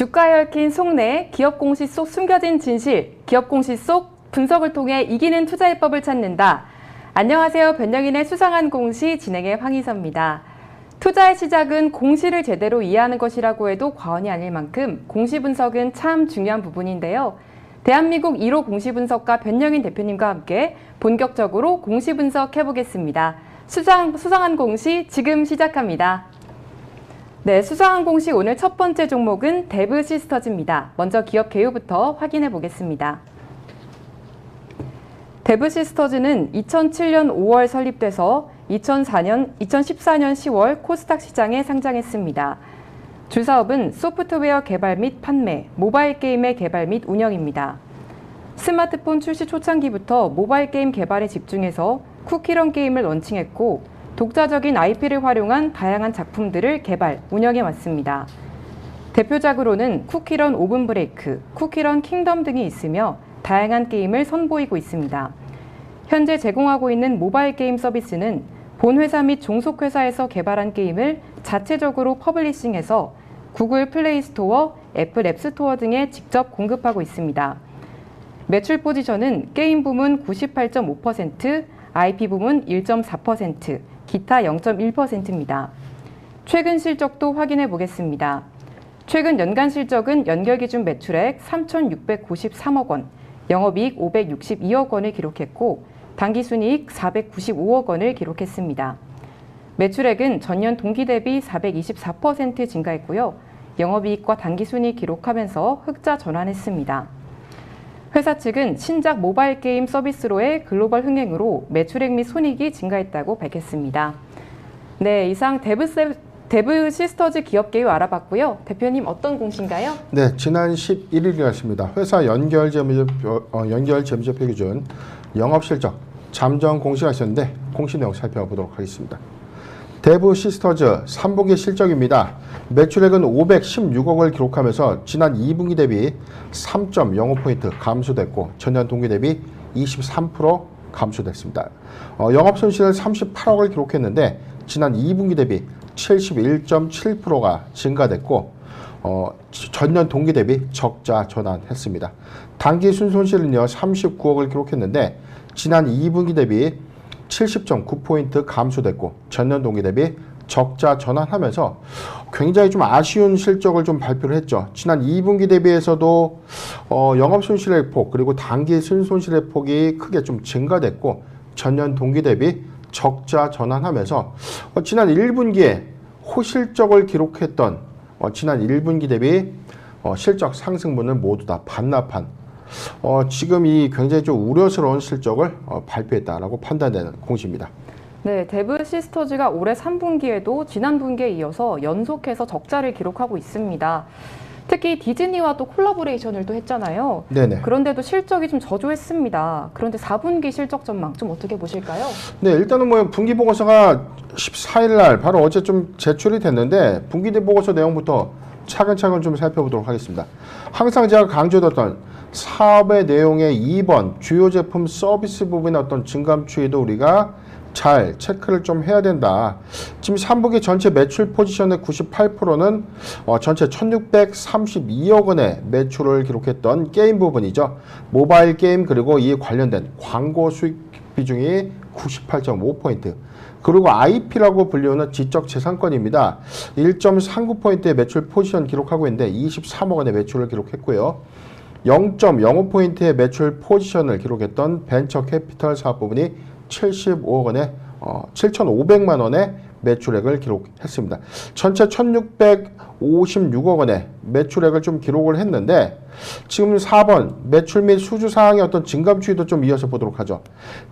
주가에 얽힌 속내, 기업 공시 속 숨겨진 진실, 기업 공시 속 분석을 통해 이기는 투자해법을 찾는다. 안녕하세요. 변영인의 수상한 공시 진행의 황희서입니다. 투자의 시작은 공시를 제대로 이해하는 것이라고 해도 과언이 아닐 만큼 공시 분석은 참 중요한 부분인데요. 대한민국 1호 공시 분석가 변영인 대표님과 함께 본격적으로 공시 분석해보겠습니다. 수상한 공시 지금 시작합니다. 네, 수상한 공시 오늘 첫 번째 종목은 데브 시스터즈입니다. 먼저 기업 개요부터 확인해 보겠습니다. 데브 시스터즈는 2007년 5월 설립돼서 2014년 10월 코스닥 시장에 상장했습니다. 주사업은 소프트웨어 개발 및 판매, 모바일 게임의 개발 및 운영입니다. 스마트폰 출시 초창기부터 모바일 게임 개발에 집중해서 쿠키런 게임을 런칭했고 독자적인 IP를 활용한 다양한 작품들을 개발, 운영해 왔습니다. 대표작으로는 쿠키런 오븐 브레이크, 쿠키런 킹덤 등이 있으며 다양한 게임을 선보이고 있습니다. 현재 제공하고 있는 모바일 게임 서비스는 본 회사 및 종속 회사에서 개발한 게임을 자체적으로 퍼블리싱해서 구글 플레이 스토어, 애플 앱 스토어 등에 직접 공급하고 있습니다. 매출 포지션은 게임 부문 98.5%, IP 부문 1.4%, 기타 0.1%입니다. 최근 실적도 확인해 보겠습니다. 최근 연간 실적은 연결 기준 매출액 3,693억 원, 영업이익 562억 원을 기록했고 당기순이익 495억 원을 기록했습니다. 매출액은 전년 동기 대비 424% 증가했고요. 영업이익과 당기순이익 기록하면서 흑자 전환했습니다. 회사 측은 신작 모바일 게임 서비스로의 글로벌 흥행으로 매출액 및 손익이 증가했다고 밝혔습니다. 네, 이상 데브 시스터즈 기업 개요 알아봤고요. 대표님 어떤 공시인가요? 네, 지난 11일이었습니다. 회사 연결 재무제표 기준 영업실적 잠정 공시가 있었는데 공시 내용 살펴보도록 하겠습니다. 데브 시스터즈 3분기 실적입니다. 매출액은 516억을 기록하면서 지난 2분기 대비 3.05포인트 감소됐고 전년 동기 대비 23% 감소됐습니다. 영업손실은 38억을 기록했는데 지난 2분기 대비 71.7%가 증가됐고 전년 동기 대비 적자 전환했습니다. 당기 순손실은요 39억을 기록했는데 지난 2분기 대비 70.9포인트 감소됐고 전년 동기 대비 적자 전환하면서 굉장히 좀 아쉬운 실적을 좀 발표를 했죠. 지난 2분기 대비해서도 영업손실의 폭 그리고 당기 순손실의 폭이 크게 좀 증가됐고 전년 동기 대비 적자 전환하면서 지난 1분기에 호실적을 기록했던 지난 1분기 대비 실적 상승분을 모두 다 반납한 지금 이 굉장히 좀 우려스러운 실적을 발표했다라고 판단되는 공시입니다. 네, 데브 시스터즈가 올해 3분기에도 지난 분기에 이어서 연속해서 적자를 기록하고 있습니다. 특히 디즈니와도 콜라보레이션을 또 했잖아요. 네네. 그런데도 실적이 좀 저조했습니다. 그런데 4분기 실적 전망 좀 어떻게 보실까요? 네, 일단은 뭐 분기 보고서가 14일 날 바로 어제 좀 제출이 됐는데 분기 보고서 내용부터 차근차근 좀 살펴보도록 하겠습니다. 항상 제가 강조했던 사업의 내용의 2번 주요 제품 서비스 부분의 어떤 증감 추이도 우리가 잘 체크를 좀 해야 된다. 지금 3분기 전체 매출 포지션의 98%는 전체 1632억 원의 매출을 기록했던 게임 부분이죠. 모바일 게임 그리고 이 관련된 광고 수익 비중이 98.5포인트. 그리고 IP라고 불리우는 지적재산권입니다. 1.39포인트의 매출 포지션 기록하고 있는데 23억 원의 매출을 기록했고요. 0.05포인트의 매출 포지션을 기록했던 벤처 캐피털 사업 부분이 75억 원의 7,500만 원의 매출액을 기록했습니다. 전체 1,656억 원의 매출액을 좀 기록을 했는데 지금 4번 매출 및 수주 사항의 어떤 증감 추이도 좀 이어서 보도록 하죠.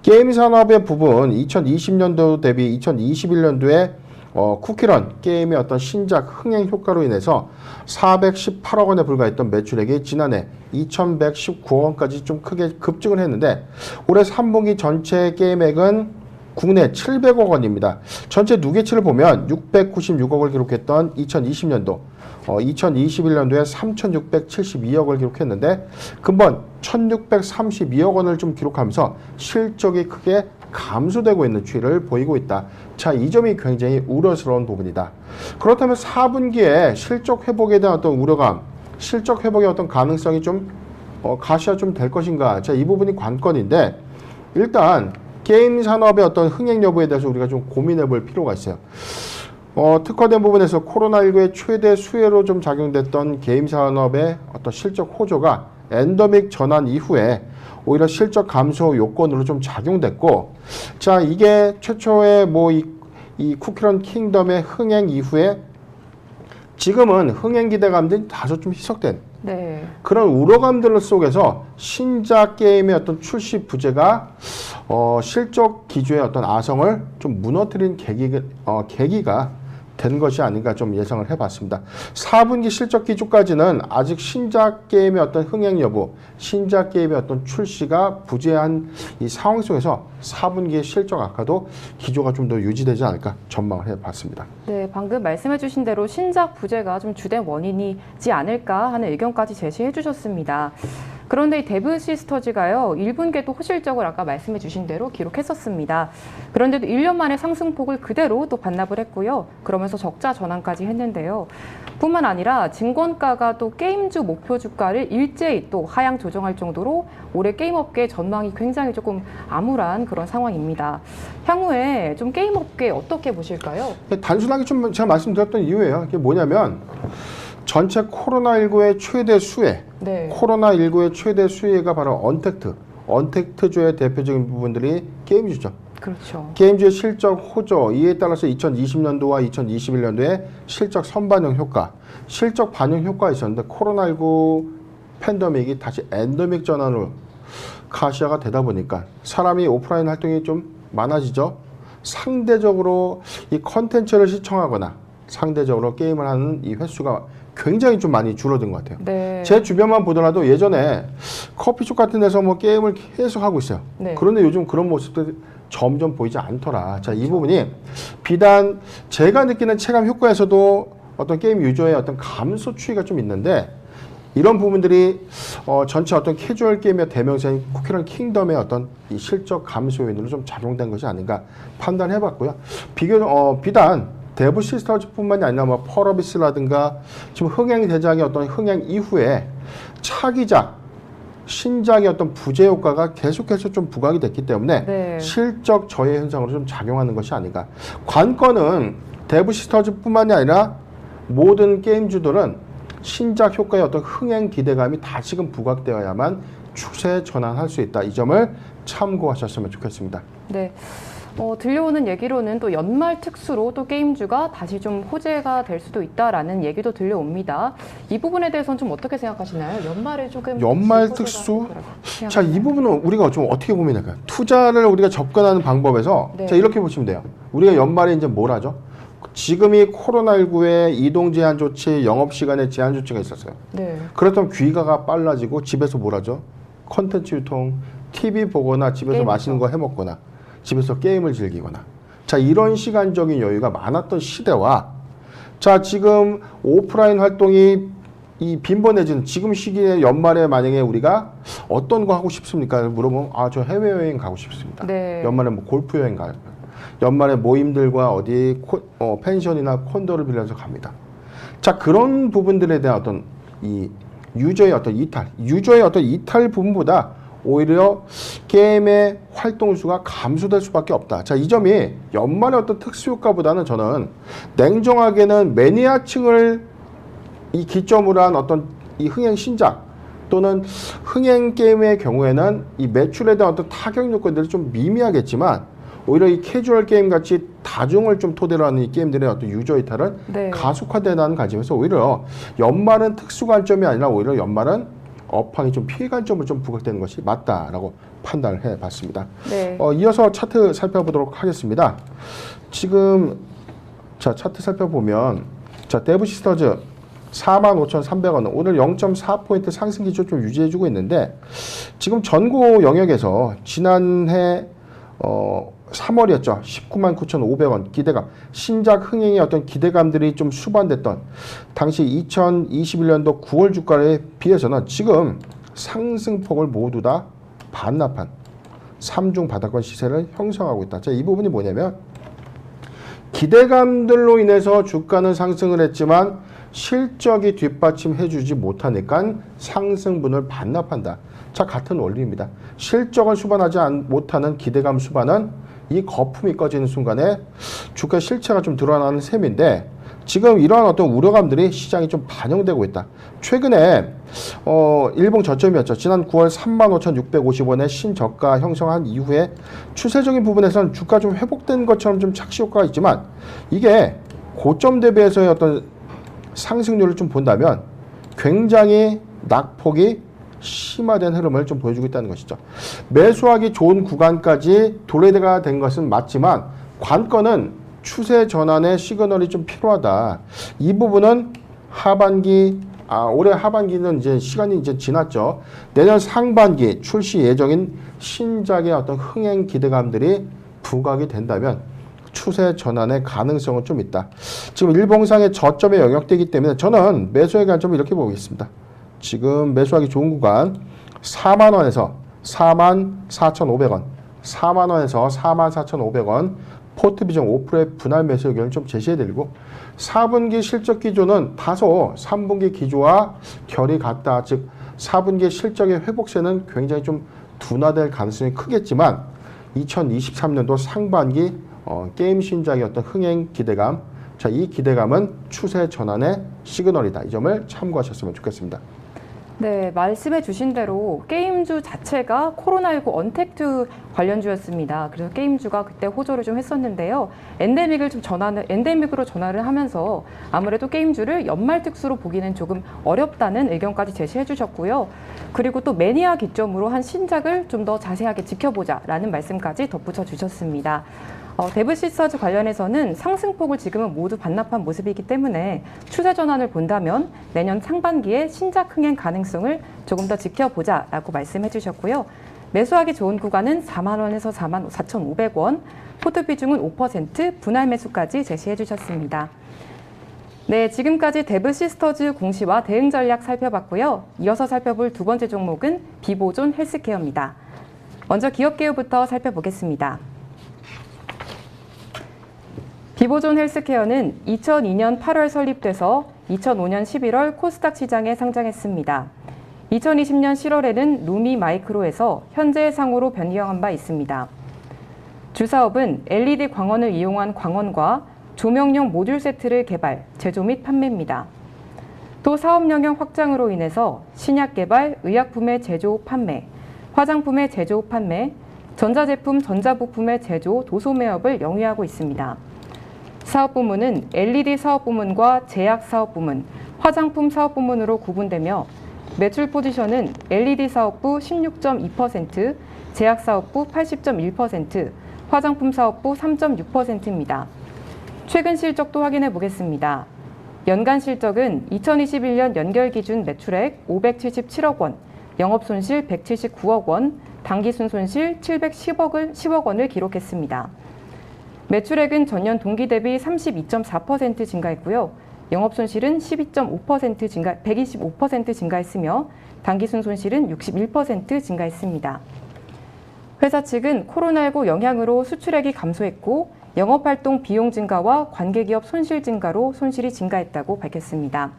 게임 산업의 부분 2020년도 대비 2021년도에 쿠키런 게임의 어떤 신작 흥행 효과로 인해서 418억 원에 불과했던 매출액이 지난해 2119억 원까지 좀 크게 급증을 했는데 올해 3분기 전체 게임액은 국내 700억 원입니다. 전체 누계치를 보면 696억을 기록했던 2020년도 2021년도에 3,672억을 기록했는데 근본 1,632억 원을 좀 기록하면서 실적이 크게 감소되고 있는 추이를 보이고 있다. 자, 이 점이 굉장히 우려스러운 부분이다. 그렇다면 4분기에 실적 회복에 대한 어떤 우려감 실적 회복의 어떤 가능성이 좀 가시화 좀 될 것인가. 자, 이 부분이 관건인데 일단 게임 산업의 어떤 흥행 여부에 대해서 우리가 좀 고민해 볼 필요가 있어요. 특화된 부분에서 코로나19의 최대 수혜로 좀 작용됐던 게임 산업의 어떤 실적 호조가 엔더믹 전환 이후에 오히려 실적 감소 요건으로 좀 작용됐고, 자, 이게 최초의 뭐 이 쿠키런 킹덤의 흥행 이후에 지금은 흥행 기대감들이 다소 좀 희석된 네. 그런 우려감들 속에서 신작 게임의 어떤 출시 부재가 실적 기조의 어떤 아성을 좀 무너뜨린 계기가 된 것이 아닌가 좀 예상을 해봤습니다. 4분기 실적 기조까지는 아직 신작 게임의 어떤 흥행 여부, 신작 게임의 어떤 출시가 부재한 이 상황 속에서 4분기의 실적 악화도 기조가 좀 더 유지되지 않을까 전망을 해봤습니다. 네, 방금 말씀해주신 대로 신작 부재가 좀 주된 원인이지 않을까 하는 의견까지 제시해 주셨습니다. 그런데 이 데브 시스터즈가요, 1분기에도 호실적을 아까 말씀해 주신 대로 기록했었습니다. 그런데도 1년 만에 상승폭을 그대로 또 반납을 했고요. 그러면서 적자 전환까지 했는데요. 뿐만 아니라 증권가가 또 게임주 목표 주가를 일제히 또 하향 조정할 정도로 올해 게임업계 전망이 굉장히 조금 암울한 그런 상황입니다. 향후에 좀 게임업계 어떻게 보실까요? 단순하게 좀 제가 말씀드렸던 이유예요. 이게 뭐냐면 전체 코로나19의 최대 수혜, 네. 코로나19의 최대 수혜가 바로 언택트주의 대표적인 부분들이 게임주죠. 그렇죠. 게임주의 실적 호조, 이에 따라서 2020년도와 2021년도에 실적 선반영 효과, 실적 반영 효과가 있었는데 코로나19 팬데믹이 다시 엔더믹 전환으로 가시화가 되다 보니까 사람이 오프라인 활동이 좀 많아지죠. 상대적으로 이 컨텐츠를 시청하거나 상대적으로 게임을 하는 이 횟수가 굉장히 좀 많이 줄어든 것 같아요. 네. 제 주변만 보더라도 예전에 커피숍 같은 데서 뭐 게임을 계속 하고 있어요. 네. 그런데 요즘 그런 모습들이 점점 보이지 않더라. 자, 이 부분이 비단 제가 느끼는 체감 효과에서도 어떤 게임 유저의 어떤 감소 추이가 좀 있는데 이런 부분들이 전체 어떤 캐주얼 게임의 대명사인 쿠키런 킹덤의 어떤 이 실적 감소 요인으로 좀 작용된 것이 아닌가 판단해봤고요. 비단 데브 시스터즈뿐만이 아니라 뭐 펄어비스라든가 지금 흥행 대작의 어떤 흥행 이후에 차기작, 신작의 어떤 부재 효과가 계속해서 좀 부각이 됐기 때문에 네. 실적 저해 현상으로 좀 작용하는 것이 아닌가. 관건은 데브 시스터즈뿐만이 아니라 모든 게임주들은 신작 효과의 어떤 흥행 기대감이 다시금 부각되어야만 추세 전환할 수 있다. 이 점을 참고하셨으면 좋겠습니다. 네. 들려오는 얘기로는 또 연말 특수로 또 게임주가 다시 좀 호재가 될 수도 있다라는 얘기도 들려옵니다. 이 부분에 대해서는 좀 어떻게 생각하시나요? 연말에 조금 연말 특수? 자, 이 부분은 우리가 좀 어떻게 고민할까요? 투자를 우리가 접근하는 방법에서 네. 자, 이렇게 보시면 돼요. 우리가 연말에 이제 뭘 하죠? 지금이 코로나19의 이동 제한 조치, 영업 시간의 제한 조치가 있었어요. 네. 그렇다면 귀가가 빨라지고 집에서 뭘 하죠? 콘텐츠 유통, TV 보거나 집에서 맛있는 거 해 먹거나 집에서 게임을 즐기거나. 자, 이런 시간적인 여유가 많았던 시대와 자, 지금 오프라인 활동이 이 빈번해지는 지금 시기에 연말에 만약에 우리가 어떤 거 하고 싶습니까? 물어보면 저 해외여행 가고 싶습니다. 네. 연말에 뭐 골프 여행 가요. 연말에 모임들과 어디 펜션이나 콘도를 빌려서 갑니다. 자, 그런 부분들에 대한 어떤 이 유저의 어떤 이탈 부분보다 오히려 게임의 활동 수가 감소될 수밖에 없다. 자, 이 점이 연말의 어떤 특수 효과보다는 저는 냉정하게는 매니아층을 이 기점으로 한 어떤 이 흥행 신작 또는 흥행 게임의 경우에는 이 매출에 대한 어떤 타격 요건들이 좀 미미하겠지만 오히려 이 캐주얼 게임 같이 다중을 좀 토대로 하는 이 게임들의 어떤 유저 이탈은 네. 가속화되는 관점에서 오히려 연말은 특수 관점이 아니라 오히려 연말은 업황이 좀 피해 관점을 좀 부각되는 것이 맞다라고 판단을 해봤습니다. 네. 이어서 차트 살펴보도록 하겠습니다. 지금 자 차트 살펴보면 자 데브 시스터즈 45,300원 오늘 0.4포인트 상승 기조 좀 유지해주고 있는데 지금 전고 영역에서 지난해 3월이었죠. 199,500원 기대감 신작 흥행의 어떤 기대감들이 좀 수반됐던 당시 2021년도 9월 주가에 비해서는 지금 상승폭을 모두 다 반납한 3중 바닥권 시세를 형성하고 있다. 자, 이 부분이 뭐냐면 기대감들로 인해서 주가는 상승을 했지만 실적이 뒷받침해주지 못하니까 상승분을 반납한다. 자, 같은 원리입니다. 실적을 수반하지 못하는 기대감 수반은 이 거품이 꺼지는 순간에 주가 실체가 좀 드러나는 셈인데 지금 이러한 어떤 우려감들이 시장에 좀 반영되고 있다. 최근에 일봉 저점이었죠. 지난 9월 35,650원의 신저가 형성한 이후에 추세적인 부분에서는 주가 좀 회복된 것처럼 좀 착시 효과가 있지만 이게 고점 대비해서의 어떤 상승률을 좀 본다면 굉장히 낙폭이 심화된 흐름을 좀 보여주고 있다는 것이죠. 매수하기 좋은 구간까지 도래가 된 것은 맞지만 관건은 추세 전환의 시그널이 좀 필요하다. 이 부분은 올해 하반기는 이제 시간이 이제 지났죠. 내년 상반기 출시 예정인 신작의 어떤 흥행 기대감들이 부각이 된다면 추세 전환의 가능성은 좀 있다. 지금 일봉상의 저점에 영역되기 때문에 저는 매수의 관점을 이렇게 보겠습니다. 지금 매수하기 좋은 구간 4만원에서 44,500원 4만원에서 44,500원 포트 비중 5%의 분할 매수 의견을 좀 제시해드리고 4분기 실적 기조는 다소 3분기 기조와 결이 같다. 즉 4분기 실적의 회복세는 굉장히 좀 둔화될 가능성이 크겠지만 2023년도 상반기 게임 신작의 어떤 흥행 기대감, 자, 이 기대감은 추세 전환의 시그널이다. 이 점을 참고하셨으면 좋겠습니다. 네, 말씀해 주신 대로 게임주 자체가 코로나19 언택트 관련주였습니다. 그래서 게임주가 그때 호조를 좀 했었는데요. 엔데믹으로 전환을 하면서 아무래도 게임주를 연말 특수로 보기는 조금 어렵다는 의견까지 제시해 주셨고요. 그리고 또 매니아 기점으로 한 신작을 좀 더 자세하게 지켜보자라는 말씀까지 덧붙여 주셨습니다. 데브시스터즈 관련해서는 상승폭을 지금은 모두 반납한 모습이기 때문에 추세 전환을 본다면 내년 상반기에 신작 흥행 가능성을 조금 더 지켜보자라고 말씀해 주셨고요. 매수하기 좋은 구간은 4만원에서 44,500원, 포트 비중은 5%, 분할 매수까지 제시해 주셨습니다. 네, 지금까지 데브시스터즈 공시와 대응 전략 살펴봤고요. 이어서 살펴볼 두 번째 종목은 비보존 헬스케어입니다. 먼저 기업개요부터 살펴보겠습니다. 비보존 헬스케어는 2002년 8월 설립돼서 2005년 11월 코스닥 시장에 상장했습니다. 2020년 7월에는 루미 마이크로에서 현재 상호로 변경한 바 있습니다. 주사업은 LED 광원을 이용한 광원과 조명용 모듈 세트를 개발, 제조 및 판매입니다. 또 사업 영역 확장으로 인해서 신약 개발, 의약품의 제조, 판매, 화장품의 제조, 판매, 전자제품, 전자부품의 제조, 도소매업을 영위하고 있습니다. 사업부문은 LED 사업부문과 제약 사업부문, 화장품 사업부문으로 구분되며 매출 포지션은 LED 사업부 16.2%, 제약 사업부 80.1%, 화장품 사업부 3.6%입니다. 최근 실적도 확인해 보겠습니다. 연간 실적은 2021년 연결 기준 매출액 577억 원, 영업손실 179억 원, 당기순손실 710억 원을 기록했습니다. 매출액은 전년 동기 대비 32.4% 증가했고요. 영업손실은 125% 증가했으며 당기순손실은 61% 증가했습니다. 회사 측은 코로나19 영향으로 수출액이 감소했고 영업활동 비용 증가와 관계기업 손실 증가로 손실이 증가했다고 밝혔습니다.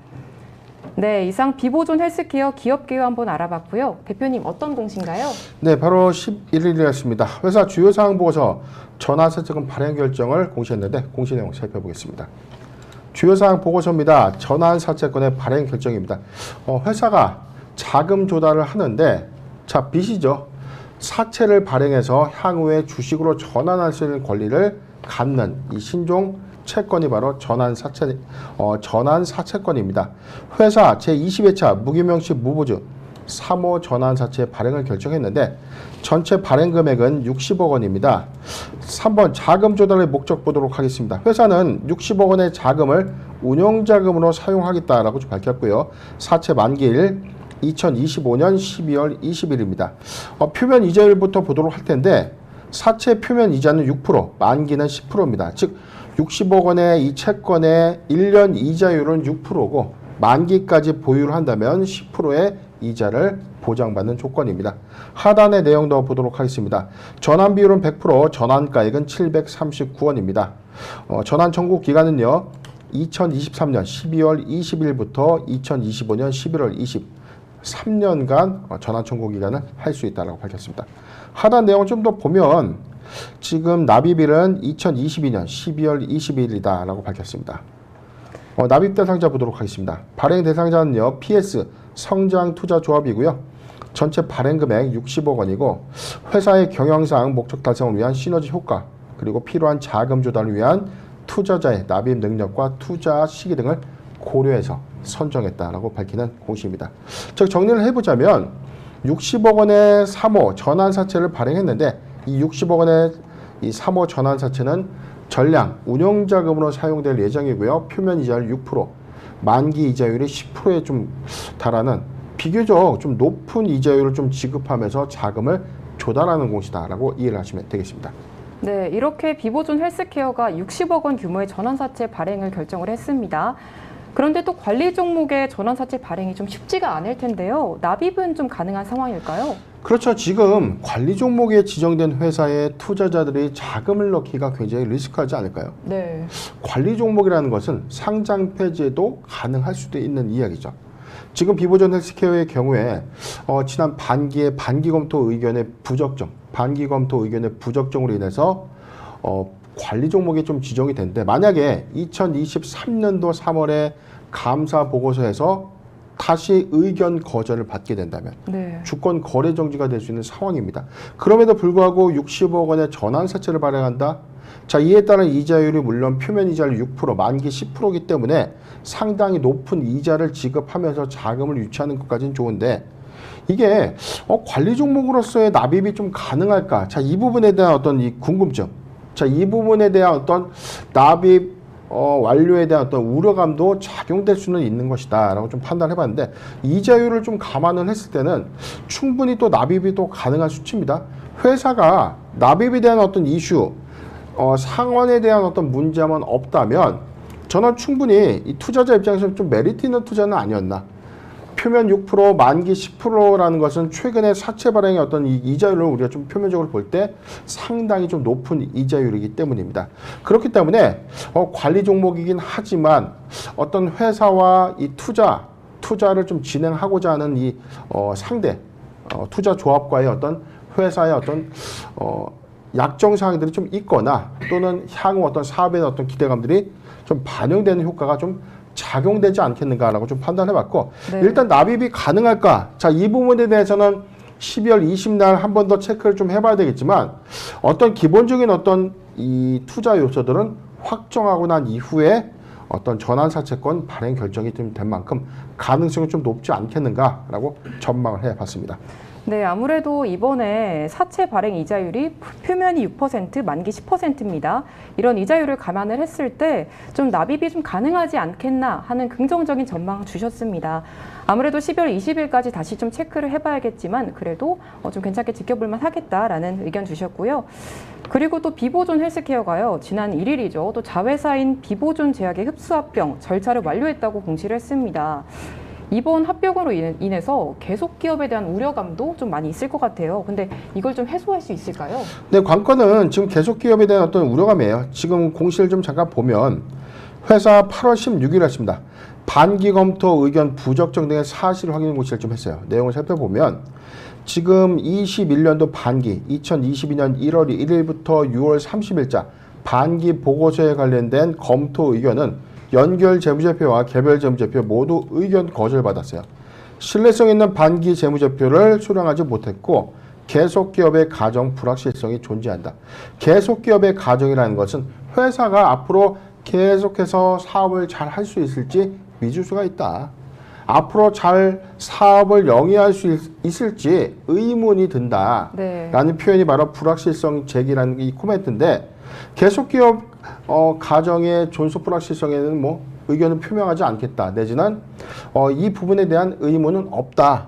네, 이상 비보존 헬스케어 기업개요 한번 알아봤고요. 대표님 어떤 공시인가요? 네, 바로 11일이었습니다. 회사 주요 사항 보고서 전환사채권 발행 결정을 공시했는데 공시 내용 살펴보겠습니다. 주요 사항 보고서입니다. 전환사채권의 발행 결정입니다. 회사가 자금 조달을 하는데 자, 빚이죠. 사채를 발행해서 향후에 주식으로 전환할 수 있는 권리를 갖는 이 신종 채권이 바로 전환사채권입니다. 회사 제20회차 무기명시 무보증 3호 전환사채 발행을 결정했는데 전체 발행 금액은 60억 원입니다. 3번 자금 조달의 목적 보도록 하겠습니다. 회사는 60억 원의 자금을 운용자금으로 사용하겠다라고 밝혔고요. 사채 만기일 2025년 12월 20일입니다. 표면 이자율부터 보도록 할 텐데 사채 표면 이자는 6%, 만기는 10%입니다. 즉 60억 원의 이 채권의 1년 이자율은 6%고 만기까지 보유를 한다면 10%의 이자를 보장받는 조건입니다. 하단의 내용도 보도록 하겠습니다. 전환 비율은 100%, 전환가액은 739원입니다. 전환 청구 기간은요. 2023년 12월 20일부터 2025년 11월 23년간 전환 청구 기간을 할 수 있다고 밝혔습니다. 하단 내용을 좀 더 보면 지금 납입일은 2022년 12월 20일이다라고 밝혔습니다. 납입 대상자 보도록 하겠습니다. 발행 대상자는요, PS 성장투자조합이고요. 전체 발행 금액 60억 원이고 회사의 경영상 목적 달성을 위한 시너지 효과 그리고 필요한 자금 조달을 위한 투자자의 납입 능력과 투자 시기 등을 고려해서 선정했다라고 밝히는 공시입니다. 즉 정리를 해보자면 60억 원의 3호 전환사채를 발행했는데 이 60억 원의 이 3호 전환사채는 전량 운용자금으로 사용될 예정이고요. 표면 이자율 6%, 만기 이자율이 10%에 좀 달하는 비교적 좀 높은 이자율을 좀 지급하면서 자금을 조달하는 공시다라고 이해를 하시면 되겠습니다. 네, 이렇게 비보존 헬스케어가 60억 원 규모의 전환사채 발행을 결정을 했습니다. 그런데 또 관리 종목의 전환사채 발행이 좀 쉽지가 않을 텐데요. 납입은 좀 가능한 상황일까요? 그렇죠. 지금 관리 종목에 지정된 회사에 투자자들이 자금을 넣기가 굉장히 리스크하지 않을까요? 네. 관리 종목이라는 것은 상장 폐지도 가능할 수도 있는 이야기죠. 지금 비보존 헬스케어의 경우에 지난 반기의 반기 검토 의견의 부적정으로 인해서 관리 종목이 좀 지정이 됐는데 만약에 2023년도 3월에 감사 보고서에서 다시 의견 거절을 받게 된다면 네. 주권 거래 정지가 될 수 있는 상황입니다. 그럼에도 불구하고 60억 원의 전환사채를 발행한다. 자, 이에 따른 이자율이 물론 표면 이자율 6%, 만기 10%이기 때문에 상당히 높은 이자를 지급하면서 자금을 유치하는 것까지는 좋은데 이게 관리 종목으로서의 납입이 좀 가능할까? 자, 이 부분에 대한 어떤 이 궁금증, 자, 이 부분에 대한 어떤 납입 완료에 대한 어떤 우려감도 작용될 수는 있는 것이다 라고 좀 판단해 봤는데 이자율을 좀 감안을 했을 때는 충분히 또 납입이 또 가능한 수치입니다. 회사가 납입에 대한 어떤 이슈, 상환에 대한 어떤 문제만 없다면 저는 충분히 이 투자자 입장에서 좀 메리트 있는 투자는 아니었나. 표면 6%, 만기 10%라는 것은 최근에 사채 발행의 어떤 이자율을 우리가 좀 표면적으로 볼 때 상당히 좀 높은 이자율이기 때문입니다. 그렇기 때문에 관리 종목이긴 하지만 어떤 회사와 이 투자를 좀 진행하고자 하는 이 상대 투자 조합과의 어떤 회사의 어떤 약정 사항들이 좀 있거나 또는 향후 어떤 사업의 어떤 기대감들이 좀 반영되는 효과가 좀 작용되지 않겠는가라고 좀 판단해봤고 네. 일단 납입이 가능할까? 자, 이 부분에 대해서는 12월 20날 한 번 더 체크를 좀 해봐야 되겠지만 어떤 기본적인 어떤 이 투자 요소들은 확정하고 난 이후에 어떤 전환사채권 발행 결정이 좀 된 만큼 가능성이 좀 높지 않겠는가라고 전망을 해봤습니다. 네, 아무래도 이번에 사채 발행 이자율이 표면이 6%, 만기 10%입니다. 이런 이자율을 감안을 했을 때 좀 납입이 좀 가능하지 않겠나 하는 긍정적인 전망 주셨습니다. 아무래도 12월 20일까지 다시 좀 체크를 해봐야겠지만 그래도 좀 괜찮게 지켜볼만 하겠다라는 의견 주셨고요. 그리고 또 비보존 헬스케어가요. 지난 1일이죠. 또 자회사인 비보존 제약의 흡수합병 절차를 완료했다고 공시를 했습니다. 이번 합병으로 인해서 계속 기업에 대한 우려감도 좀 많이 있을 것 같아요. 근데 이걸 좀 해소할 수 있을까요? 네, 관건은 지금 계속 기업에 대한 어떤 우려감이에요. 지금 공시를 좀 잠깐 보면 회사 8월 16일 했습니다. 반기 검토 의견 부적정 등의 사실 확인 공시를 좀 했어요. 내용을 살펴보면 지금 21년도 반기 2022년 1월 1일부터 6월 30일자 반기 보고서에 관련된 검토 의견은 연결 재무제표와 개별 재무제표 모두 의견 거절받았어요. 신뢰성 있는 반기 재무제표를 수령하지 못했고 계속기업의 가정 불확실성이 존재한다. 계속기업의 가정이라는 것은 회사가 앞으로 계속해서 사업을 잘 할 수 있을지 미지수가 있다. 앞으로 잘 사업을 영위할 수 있을지 의문이 든다. 네. 라는 표현이 바로 불확실성 제기라는 이 코멘트인데 계속기업 가정의 존속 불확실성에는 뭐 의견을 표명하지 않겠다. 내지는 이 부분에 대한 의문은 없다.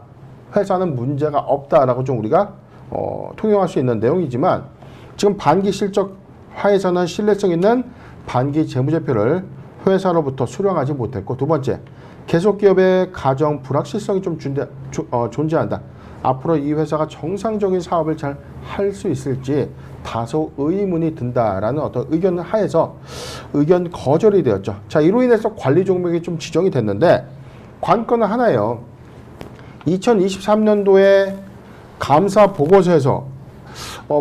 회사는 문제가 없다라고 좀 우리가 통용할 수 있는 내용이지만 지금 반기 실적 하에서는 신뢰성 있는 반기 재무제표를 회사로부터 수령하지 못했고 두 번째 계속기업의 가정 불확실성이 좀 존재한다. 앞으로 이 회사가 정상적인 사업을 잘 할 수 있을지 다소 의문이 든다라는 어떤 의견 하에서 의견 거절이 되었죠. 자, 이로 인해서 관리 종목이 좀 지정이 됐는데 관건은 하나예요. 2023년도에 감사 보고서에서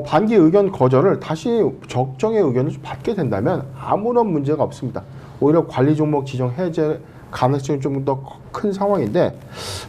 반기 의견 거절을 다시 적정의 의견을 좀 받게 된다면 아무런 문제가 없습니다. 오히려 관리 종목 지정 해제 가능성이 좀 더 큰 상황인데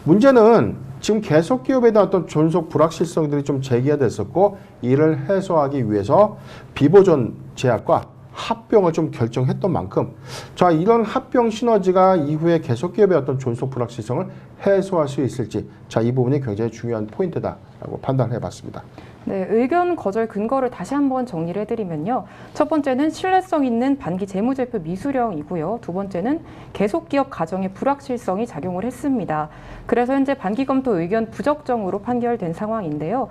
문제는 지금 계속 기업에 대한 어떤 존속 불확실성들이 좀 제기가 됐었고 이를 해소하기 위해서 비보존 제약과 합병을 좀 결정했던 만큼 자 이런 합병 시너지가 이후에 계속 기업의 어떤 존속 불확실성을 해소할 수 있을지 자 이 부분이 굉장히 중요한 포인트다라고 판단해 봤습니다. 네, 의견 거절 근거를 다시 한번 정리를 해드리면요. 첫 번째는 신뢰성 있는 반기 재무제표 미수령이고요. 두 번째는 계속 기업 가정의 불확실성이 작용을 했습니다. 그래서 현재 반기 검토 의견 부적정으로 판결된 상황인데요.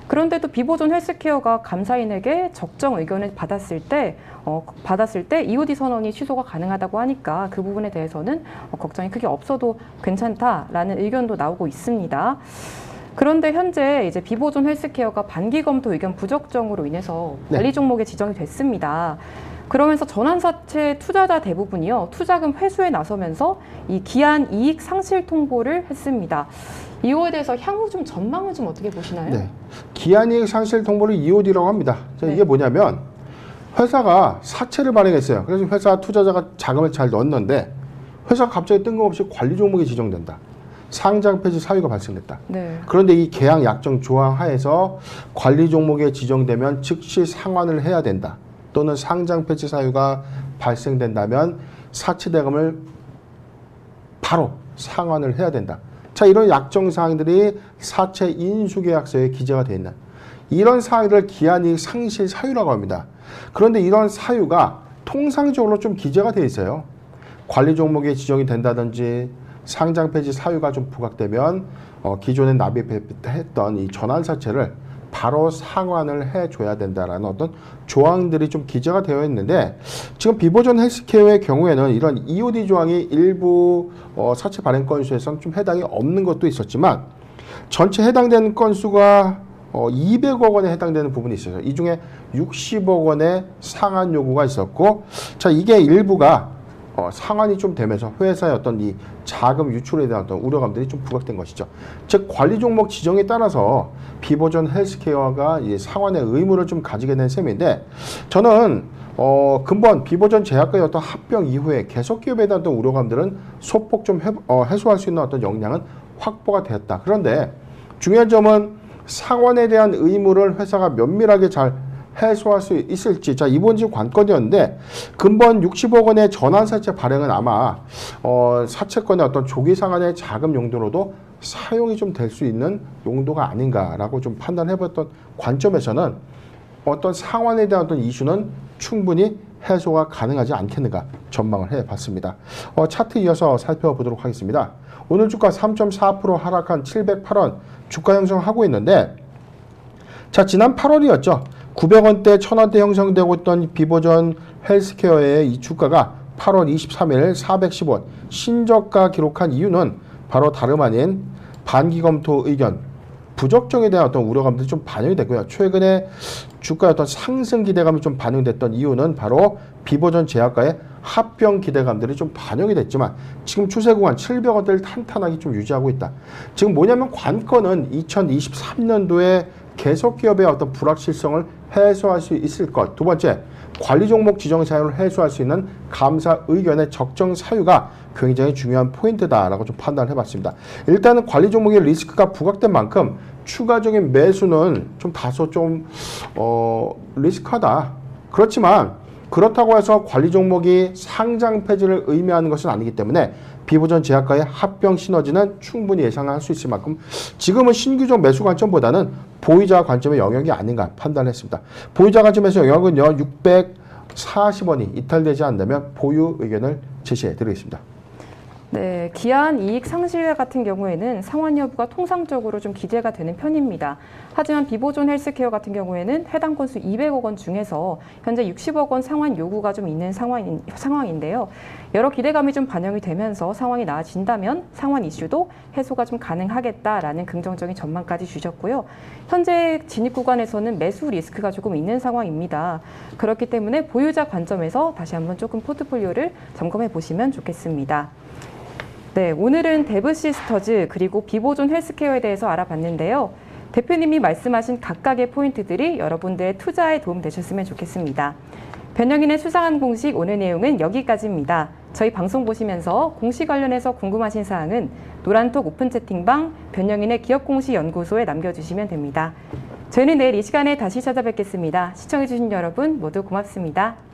그런데도 비보존 헬스케어가 감사인에게 적정 의견을 받았을 때 EOD 선언이 취소가 가능하다고 하니까 그 부분에 대해서는 걱정이 크게 없어도 괜찮다라는 의견도 나오고 있습니다. 그런데 현재 이제 비보존 헬스케어가 반기 검토 의견 부적정으로 인해서 관리 종목에 지정이 됐습니다. 그러면서 전환사채 투자자 대부분이요 투자금 회수에 나서면서 이 기한 이익 상실 통보를 했습니다. 이거에 대해서 향후 좀 전망을 좀 어떻게 보시나요? 네, 기한 이익 상실 통보를 EOD라고 합니다. 자, 이게 뭐냐면 회사가 사채를 발행했어요. 그래서 회사 투자자가 자금을 잘 넣었는데 회사가 갑자기 뜬금없이 관리 종목이 지정된다. 상장 폐지 사유가 발생됐다. 네. 그런데 이 계약 약정 조항 하에서 관리 종목에 지정되면 즉시 상환을 해야 된다. 또는 상장 폐지 사유가 발생된다면 사채 대금을 바로 상환을 해야 된다. 자, 이런 약정 사항들이 사채 인수 계약서에 기재가 되어 있는 이런 사항들을 기한이익 상실 사유라고 합니다. 그런데 이런 사유가 통상적으로 좀 기재가 되어 있어요. 관리 종목에 지정이 된다든지 상장 폐지 사유가 좀 부각되면 기존에 납입했던 이 전환사채를 바로 상환을 해줘야 된다라는 어떤 조항들이 좀 기재가 되어 있는데 지금 비보존 헬스케어의 경우에는 이런 EOD 조항이 일부 사채 발행 건수에서는 좀 해당이 없는 것도 있었지만 전체 해당되는 건수가 200억 원에 해당되는 부분이 있어요. 이 중에 60억 원의 상환 요구가 있었고 자 이게 일부가 상환이 좀 되면서 회사의 어떤 이 자금 유출에 대한 어떤 우려감들이 좀 부각된 것이죠. 즉 관리 종목 지정에 따라서 비보존 헬스케어가 이 상환의 의무를 좀 가지게 된 셈인데 저는 근본 비보존 제약과의 어떤 합병 이후에 계속 기업에 대한 어떤 우려감들은 소폭 좀 해소할 수 있는 어떤 역량은 확보가 되었다. 그런데 중요한 점은 상환에 대한 의무를 회사가 면밀하게 잘 해소할 수 있을지 자 이번 관건이었는데 근본 60억 원의 전환사채 발행은 아마 사채권의 어떤 조기 상환의 자금 용도로도 사용이 좀 될 수 있는 용도가 아닌가라고 좀 판단해봤던 관점에서는 어떤 상환에 대한 어떤 이슈는 충분히 해소가 가능하지 않겠는가 전망을 해봤습니다. 차트 이어서 살펴보도록 하겠습니다. 오늘 주가 3.4% 하락한 708원 주가 형성하고 있는데 자 지난 8월이었죠. 900원대, 1000원대 형성되고 있던 비보존 헬스케어의 이 주가가 8월 23일 410원 신저가 기록한 이유는 바로 다름 아닌 반기 검토 의견 부적정에 대한 어떤 우려감들이 좀 반영이 됐고요. 최근에 주가의 어떤 상승 기대감이 좀 반영됐던 이유는 바로 비보존 제약과의 합병 기대감들이 좀 반영이 됐지만 지금 추세 구간 700원대를 탄탄하게 좀 유지하고 있다. 지금 뭐냐면 관건은 2023년도에 계속 기업의 어떤 불확실성을 해소할 수 있을 것. 두 번째, 관리 종목 지정 사유를 해소할 수 있는 감사 의견의 적정 사유가 굉장히 중요한 포인트다라고 좀 판단을 해봤습니다. 일단은 관리 종목의 리스크가 부각된 만큼 추가적인 매수는 좀 다소 좀 리스크하다. 그렇지만 그렇다고 해서 관리 종목이 상장 폐지를 의미하는 것은 아니기 때문에 비보존 제약과의 합병 시너지는 충분히 예상할 수 있을 만큼 지금은 신규적 매수 관점보다는 보유자 관점의 영역이 아닌가 판단했습니다. 보유자 관점에서 영역은요 640원이 이탈되지 않는다면 보유 의견을 제시해 드리겠습니다. 네, 기한 이익 상실 같은 경우에는 상환 여부가 통상적으로 좀 기재가 되는 편입니다. 하지만 비보존 헬스케어 같은 경우에는 해당 건수 200억 원 중에서 현재 60억 원 상환 요구가 좀 있는 상황인데요. 여러 기대감이 좀 반영이 되면서 상황이 나아진다면 상환 이슈도 해소가 좀 가능하겠다라는 긍정적인 전망까지 주셨고요. 현재 진입 구간에서는 매수 리스크가 조금 있는 상황입니다. 그렇기 때문에 보유자 관점에서 다시 한번 조금 포트폴리오를 점검해 보시면 좋겠습니다. 네, 오늘은 데브시스터즈 그리고 비보존 헬스케어에 대해서 알아봤는데요. 대표님이 말씀하신 각각의 포인트들이 여러분들의 투자에 도움되셨으면 좋겠습니다. 변영인의 수상한 공식 오늘 내용은 여기까지입니다. 저희 방송 보시면서 공시 관련해서 궁금하신 사항은 노란톡 오픈 채팅방 변영인의 기업공시 연구소에 남겨주시면 됩니다. 저희는 내일 이 시간에 다시 찾아뵙겠습니다. 시청해주신 여러분 모두 고맙습니다.